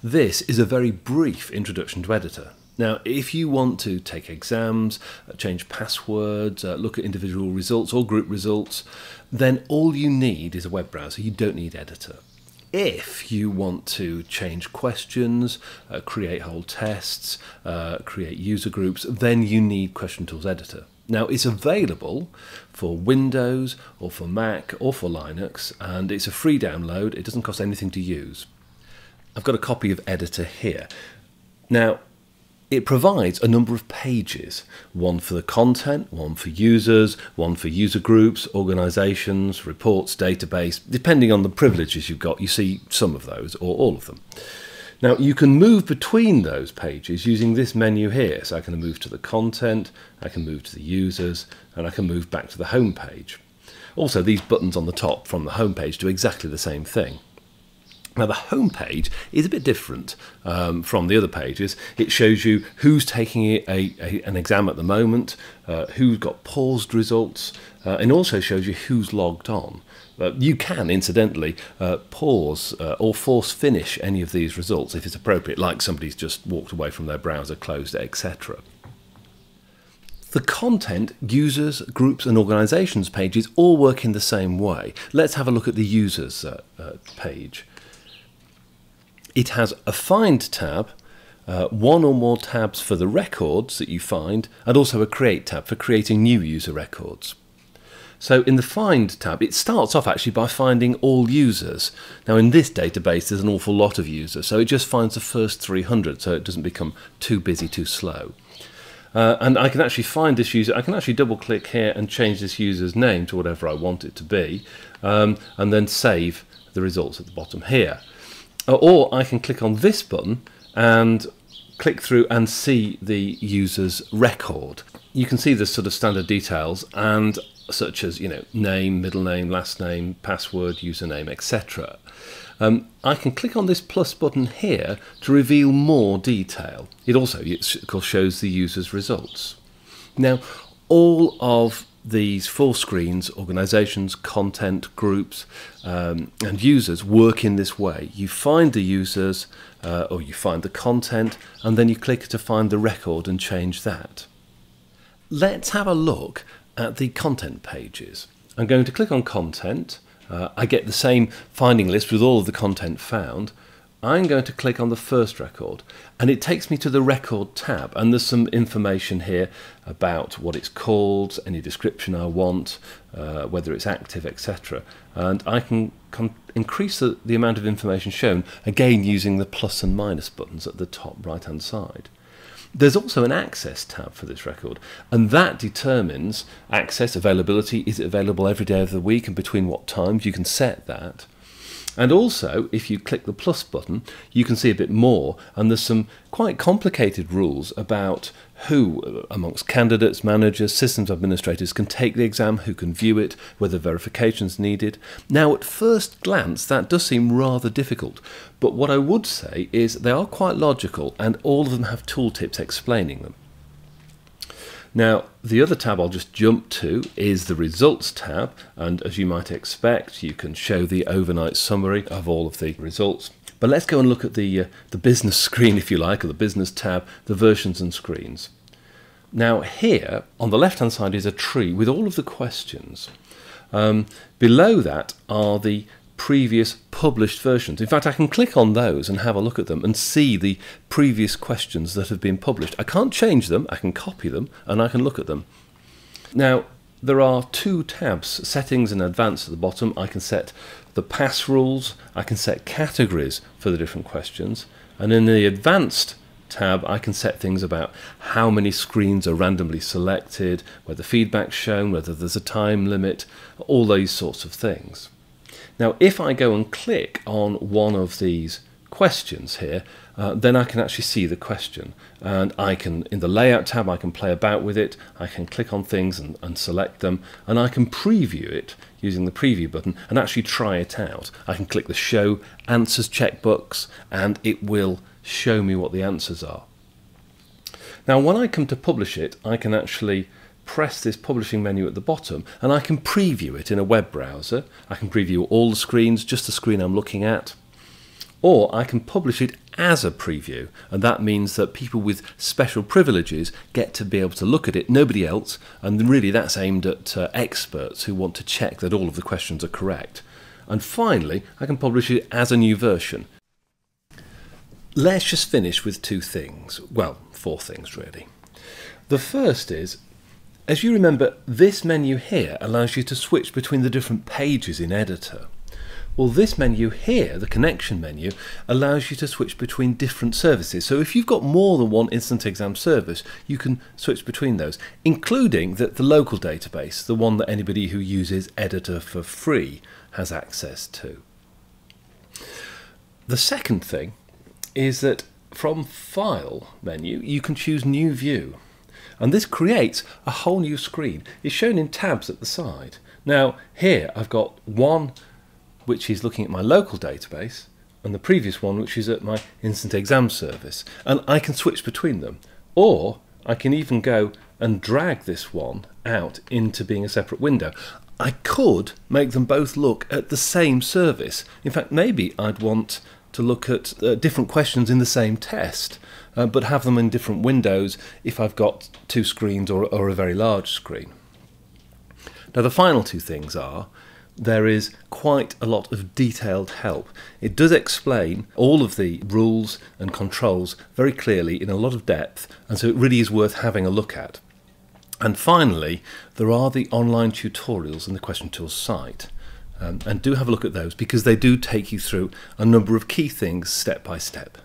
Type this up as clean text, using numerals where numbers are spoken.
This is a very brief introduction to Editor. Now, if you want to take exams, change passwords, look at individual results or group results, then all you need is a web browser. You don't need Editor. If you want to change questions, create whole tests, create user groups, then you need Question Tools Editor. Now, it's available for Windows or for Mac or for Linux, and it's a free download. It doesn't cost anything to use. I've got a copy of Editor here. Now, it provides a number of pages, one for the content, one for users, one for user groups, organisations, reports, database. Depending on the privileges you've got, you see some of those or all of them. Now, you can move between those pages using this menu here. So I can move to the content, I can move to the users, and I can move back to the home page. Also, these buttons on the top from the home page do exactly the same thing. Now, the home page is a bit different from the other pages. It shows you who's taking an exam at the moment, who's got paused results, and also shows you who's logged on. You can, incidentally, pause or force finish any of these results if it's appropriate, like somebody's just walked away from their browser, closed it, etc. The content, users, groups and organisations pages all work in the same way. Let's have a look at the users page. It has a Find tab, one or more tabs for the records that you find, and also a Create tab for creating new user records. So in the Find tab, it starts off actually by finding all users. Now in this database there's an awful lot of users, so it just finds the first 300 so it doesn't become too busy, too slow. And I can actually find this user. I can actually double click here and change this user's name to whatever I want it to be, and then save the results at the bottom here. Or I can click on this button and click through and see the user's record. You can see the sort of standard details, and such as, you know, name, middle name, last name, password, username, etc. I can click on this plus button here to reveal more detail. It also, of course, shows the user's results. Now, all of these 4 screens, organisations, content, groups and users work in this way. You find the users or you find the content, and then you click to find the record and change that. Let's have a look at the content pages. I'm going to click on content. I get the same finding list with all of the content found. I'm going to click on the first record, and it takes me to the record tab, and there's some information here about what it's called, any description I want, whether it's active, etc. And I can increase the amount of information shown, again using the plus and minus buttons at the top right hand side. There's also an access tab for this record, and that determines access, availability. Is it available every day of the week and between what times? You can set that. And also, if you click the plus button, you can see a bit more, and there's some quite complicated rules about who amongst candidates, managers, systems administrators can take the exam, who can view it, whether verification's needed. Now, at first glance, that does seem rather difficult, but what I would say is they are quite logical, and all of them have tooltips explaining them. Now, the other tab I'll just jump to is the Results tab, and as you might expect, you can show the overnight summary of all of the results. But let's go and look at the business screen, if you like, or the business tab, the versions and screens. Now here, on the left-hand side is a tree with all of the questions. Below that are the previous published versions. In fact, I can click on those and have a look at them and see the previous questions that have been published. I can't change them, I can copy them, and I can look at them. Now, there are 2 tabs, Settings and Advanced at the bottom. I can set the pass rules, I can set categories for the different questions, and in the Advanced tab I can set things about how many screens are randomly selected, whether feedback's shown, whether there's a time limit, all those sorts of things. Now, if I go and click on one of these questions here, then I can actually see the question, and I can, in the Layout tab, I can play about with it. I can click on things and select them, and I can preview it using the preview button and actually try it out. I can click the Show Answers checkbox, and it will show me what the answers are. Now, when I come to publish it, I can actually press this publishing menu at the bottom, and I can preview it in a web browser. I can preview all the screens, just the screen I'm looking at, Or I can publish it as a preview, and that means that people with special privileges get to be able to look at it, nobody else, and really that's aimed at experts who want to check that all of the questions are correct. And finally, I can publish it as a new version. Let's just finish with two things. Well, four things really. The first is, as you remember, this menu here allows you to switch between the different pages in Editor. Well, this menu here, the connection menu, allows you to switch between different services. So if you've got more than one instant exam service, you can switch between those, including the local database, the one that anybody who uses Editor for free has access to. The second thing is that from File menu, you can choose New View. And this creates a whole new screen. It's shown in tabs at the side. Now, here I've got one which is looking at my local database, and the previous one which is at my instant exam service. And I can switch between them. Or I can even go and drag this one out into being a separate window. I could make them both look at the same service. In fact, maybe I'd want to look at different questions in the same test, but have them in different windows if I've got two screens or a very large screen. Now the final two things are, there is quite a lot of detailed help. It does explain all of the rules and controls very clearly in a lot of depth, and so it really is worth having a look at. And finally, there are the online tutorials in the Question Tools site. And do have a look at those because they do take you through a number of key things step by step.